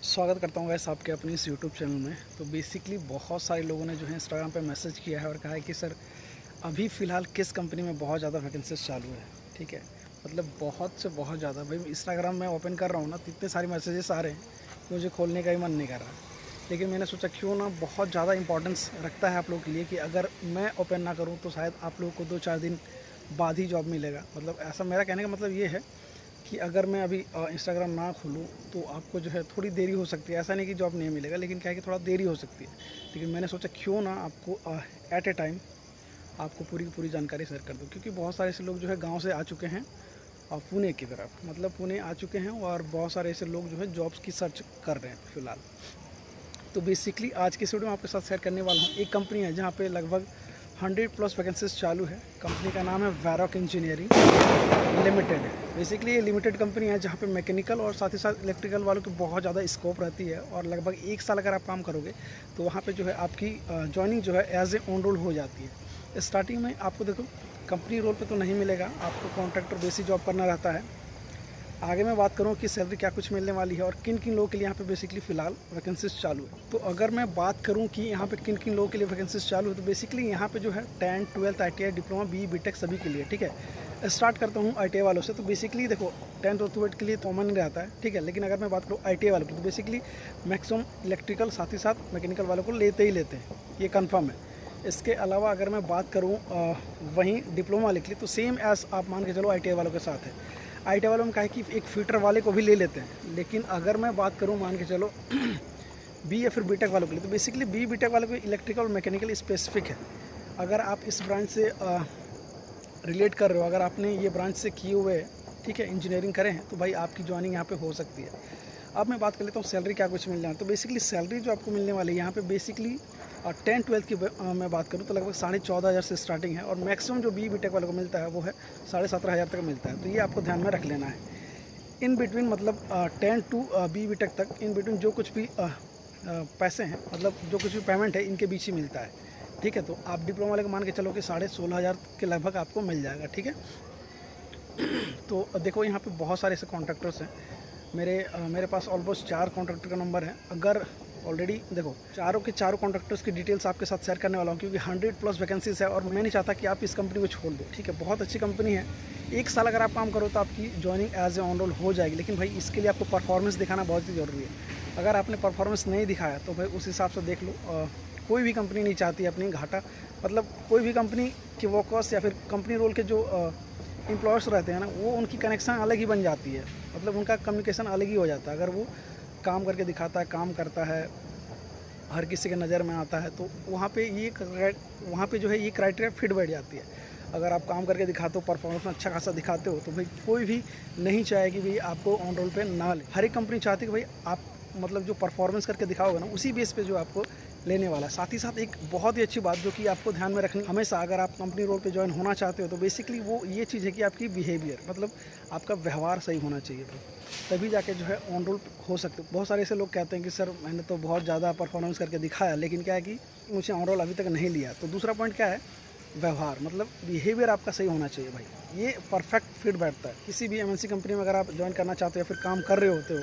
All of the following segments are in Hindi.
स्वागत करता हूँ गैस आपके अपनी इस यूट्यूब चैनल में। तो बेसिकली बहुत सारे लोगों ने जो है इंस्टाग्राम पे मैसेज किया है और कहा है कि सर अभी फ़िलहाल किस कंपनी में बहुत ज़्यादा वैकेंसीज चालू है। ठीक है, मतलब बहुत से बहुत ज़्यादा। भाई इंस्टाग्राम में ओपन कर रहा हूँ ना तो इतने सारे मैसेजेस आ रहे हैं कि मुझे खोलने का ही मन नहीं कर रहा। लेकिन मैंने सोचा क्यों ना, बहुत ज़्यादा इंपॉर्टेंस रखता है आप लोगों के लिए कि अगर मैं ओपन ना करूँ तो शायद आप लोगों को 2-4 दिन बाद ही जॉब मिलेगा। मतलब ऐसा मेरा कहने का मतलब ये है कि अगर मैं अभी इंस्टाग्राम ना खोलूँ तो आपको जो है थोड़ी देरी हो सकती है। ऐसा नहीं कि जॉब नहीं मिलेगा, लेकिन क्या है कि थोड़ा देरी हो सकती है। लेकिन मैंने सोचा क्यों ना आपको एट ए टाइम आपको पूरी जानकारी शेयर कर दूँ, क्योंकि बहुत सारे ऐसे लोग जो है गांव से आ चुके हैं और पुणे की तरफ, मतलब पुणे आ चुके हैं और बहुत सारे ऐसे लोग जो है जॉब्स की सर्च कर रहे हैं फ़िलहाल। तो बेसिकली आज की इस वीडियो में आपके साथ शेयर करने वाला हूँ। एक कंपनी है जहाँ पे लगभग 100+ वैकेंसीज चालू है। कंपनी का नाम है वैरॉक इंजीनियरिंग लिमिटेड है। बेसिकली ये लिमिटेड कंपनी है जहाँ पे मैकेनिकल और साथ ही साथ इलेक्ट्रिकल वालों की बहुत ज़्यादा स्कोप रहती है और लगभग 1 साल अगर आप काम करोगे तो वहाँ पे जो है आपकी जॉइनिंग जो है एज ए ऑन रोल हो जाती है। स्टार्टिंग में आपको देखो कंपनी रोल पे तो नहीं मिलेगा, आपको कॉन्ट्रैक्टर बेसिक जॉब करना रहता है। आगे मैं बात करूँ कि सैलरी क्या कुछ मिलने वाली है और किन किन लोगों के लिए यहाँ पे बेसिकली फ़िलहाल वैकेंसीज चालू है। तो अगर मैं बात करूँ कि यहाँ पे किन किन लोगों के लिए वैकेंसीज चालू है, तो बेसिकली यहाँ पे जो है 10th 12th ITI diploma BE BTech सभी के लिए। ठीक है, स्टार्ट करता हूँ ITI वालों से। तो बेसिकली देखो 10th और 12th के लिए कॉमन रहता है। ठीक है, लेकिन अगर मैं बात करूँ ITI वालों की तो बेसिकली मैक्सिमम इलेक्ट्रिकल साथ ही साथ मैकेनिकल वालों को लेते ही लेते हैं, ये कन्फर्म है। इसके अलावा अगर मैं बात करूँ वहीं डिप्लोमा वाले के लिए तो सेम एज आप मान के चलो ITI वालों के साथ है। ITI वालों में कहा है कि एक फीटर वाले को भी ले लेते हैं। लेकिन अगर मैं बात करूं मान के चलो बी या फिर बीटेक वालों के लिए तो बेसिकली BE BTech वालों को इलेक्ट्रिकल और मैकेनिकल स्पेसिफिक है। अगर आप इस ब्रांच से रिलेट कर रहे हो, अगर आपने ये ब्रांच से किए हुए ठीक है इंजीनियरिंग करे हैं तो भाई आपकी ज्वाइनिंग यहाँ पे हो सकती है। अब मैं बात कर लेता हूँ सैलरी क्या कुछ मिल जाए। तो बेसिकली सैलरी जो आपको मिलने वाली है यहाँ पे बेसिकली 10th 12th की मैं बात करूँ तो लगभग 14,500 से स्टार्टिंग है और मैक्सिमम जो BE BTech वालों को मिलता है वो है 17,500 तक मिलता है। तो ये आपको ध्यान में रख लेना है। इन बिटवीन मतलब 10 टू BE BTech तक इन बिटवीन जो कुछ भी पैसे हैं, मतलब जो कुछ भी पेमेंट है इनके बीच ही मिलता है। ठीक है, तो आप डिप्लोमा वाले को मान के चलो कि 16,500 के लगभग आपको मिल जाएगा। ठीक है, तो देखो यहाँ पे बहुत सारे ऐसे कॉन्ट्रैक्टर्स हैं। मेरे पास ऑलमोस्ट 4 कॉन्ट्रैक्टर का नंबर है। अगर ऑलरेडी देखो चारों के चारों कॉन्ट्रैक्टर्स की डिटेल्स आपके साथ शेयर करने वाला हूँ, क्योंकि 100+ वैकेंसीज है और मैं नहीं चाहता कि आप इस कंपनी को छोड़ दो। ठीक है, बहुत अच्छी कंपनी है। 1 साल अगर आप काम करो तो आपकी joining as a on roll हो जाएगी। लेकिन भाई इसके लिए आपको परफॉर्मेंस दिखाना बहुत ही ज़रूरी है। अगर आपने परफॉर्मेंस नहीं दिखाया तो भाई उस हिसाब से देख लो, कोई भी कंपनी नहीं चाहती अपनी घाटा, मतलब कोई भी कंपनी के वर्कर्स या फिर कंपनी रोल के जो एम्प्लॉयर्स रहते हैं ना, वो उनकी कनेक्शन अलग ही बन जाती है, मतलब उनका कम्युनिकेशन अलग ही हो जाता है। अगर वो काम करके दिखाता है, काम करता है, हर किसी के नज़र में आता है, तो वहाँ पे जो है ये क्राइटेरिया फिट बैठ जाती है। अगर आप काम करके दिखाते हो, परफॉर्मेंस में अच्छा खासा दिखाते हो, तो भाई कोई भी नहीं चाहे कि भाई आपको ऑन रोल पे ना ले। हर एक कंपनी चाहती है कि भाई आप मतलब जो परफॉर्मेंस करके दिखाओगे ना उसी बेस पे जो आपको लेने वाला है। साथ ही साथ एक बहुत ही अच्छी बात जो कि आपको ध्यान में रखनी हमेशा, अगर आप कंपनी रोल पे ज्वाइन होना चाहते हो तो बेसिकली वो ये चीज़ है कि आपकी बिहेवियर, मतलब आपका व्यवहार सही होना चाहिए, तभी जाके जो है ऑन रोल हो सकते। बहुत सारे ऐसे लोग कहते हैं कि सर मैंने तो बहुत ज़्यादा परफॉर्मेंस करके दिखाया लेकिन क्या है कि मुझे ऑन रोल अभी तक नहीं लिया। तो दूसरा पॉइंट क्या है, व्यवहार, मतलब बिहेवियर आपका सही होना चाहिए भाई। ये परफेक्ट फिट बैठता है। किसी भी MNC कंपनी में अगर आप ज्वाइन करना चाहते हो या फिर काम कर रहे होते हो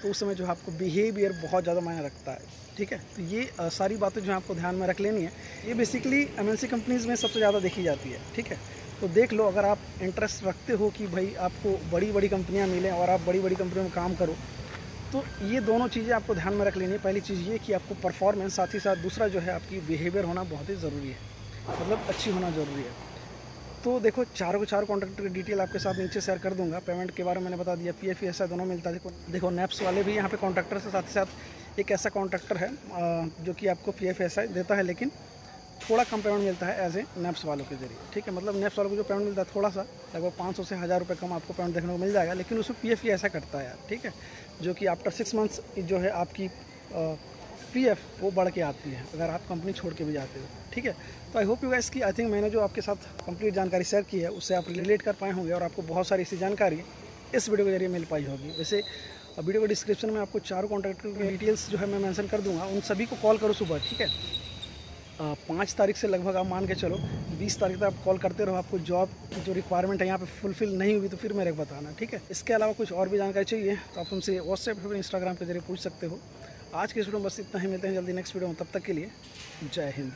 तो उस समय जो है आपको बिहेवियर बहुत ज़्यादा मायने रखता है। ठीक है, तो ये सारी बातें जो है आपको ध्यान में रख लेनी है। ये बेसिकली MNC कंपनीज़ में सबसे ज़्यादा देखी जाती है। ठीक है, तो देख लो, अगर आप इंटरेस्ट रखते हो कि भाई आपको बड़ी बड़ी कंपनियाँ मिलें और आप बड़ी बड़ी कंपनियों में काम करो, तो ये दोनों चीज़ें आपको ध्यान में रख लेनी है। पहली चीज़ ये कि आपको परफॉर्मेंस, साथ ही साथ दूसरा जो है आपकी बिहेवियर होना बहुत ही ज़रूरी है, मतलब अच्छी होना ज़रूरी है। तो देखो चारों के चारों कॉन्ट्रैक्टर की डिटेल आपके साथ नीचे शेयर कर दूंगा। पेमेंट के बारे में मैंने बता दिया, PF ESI दोनों मिलता है। देखो नैप्स वाले भी यहाँ पे कॉन्ट्रैक्टर से, साथ ही साथ एक ऐसा कॉन्ट्रैक्टर है जो कि आपको PF ESI देता है लेकिन थोड़ा कम पेमेंट मिलता है एज ए नैप्स वालों के जरिए। ठीक है, मतलब नैप्स वालों को जो पेमेंट मिलता है थोड़ा सा, लगभग 500 से 1000 रुपये कम आपको पेमेंट देखने को मिल जाएगा, लेकिन उसमें PF ESI कटता है यार। ठीक है, जो कि आफ्टर 6 मंथ्स जो है आपकी PF वो बढ़ के आती है अगर आप कंपनी छोड़ के भी जाते हो। ठीक है, तो आई होप यू गाइस की आई थिंक मैंने जो आपके साथ कंप्लीट जानकारी शेयर की है उससे आप रिलेट कर पाए होंगे और आपको बहुत सारी ऐसी जानकारी इस वीडियो के जरिए मिल पाई होगी। वैसे वीडियो के डिस्क्रिप्शन में आपको चारों कॉन्ट्रैक्टर की डिटेल्स जो है मैं मेंशन कर दूंगा, उन सभी को कॉल करो सुबह। ठीक है, 5 तारीख से लगभग आप मान के चलो 20 तारीख तक आप कॉल करते रहो। आपको जॉब की जो रिक्वायरमेंट है यहाँ पे फुलफ़िल नहीं हुई तो फिर मेरे को बताना, ठीक है। इसके अलावा कुछ और भी जानकारी चाहिए तो आप हमसे व्हाट्सएप या फिर इंस्टाग्राम के जरिए पूछ सकते हो। आज के वीडियो में बस इतना ही, मिलते हैं जल्दी नेक्स्ट वीडियो में, तब तक के लिए जय हिंद।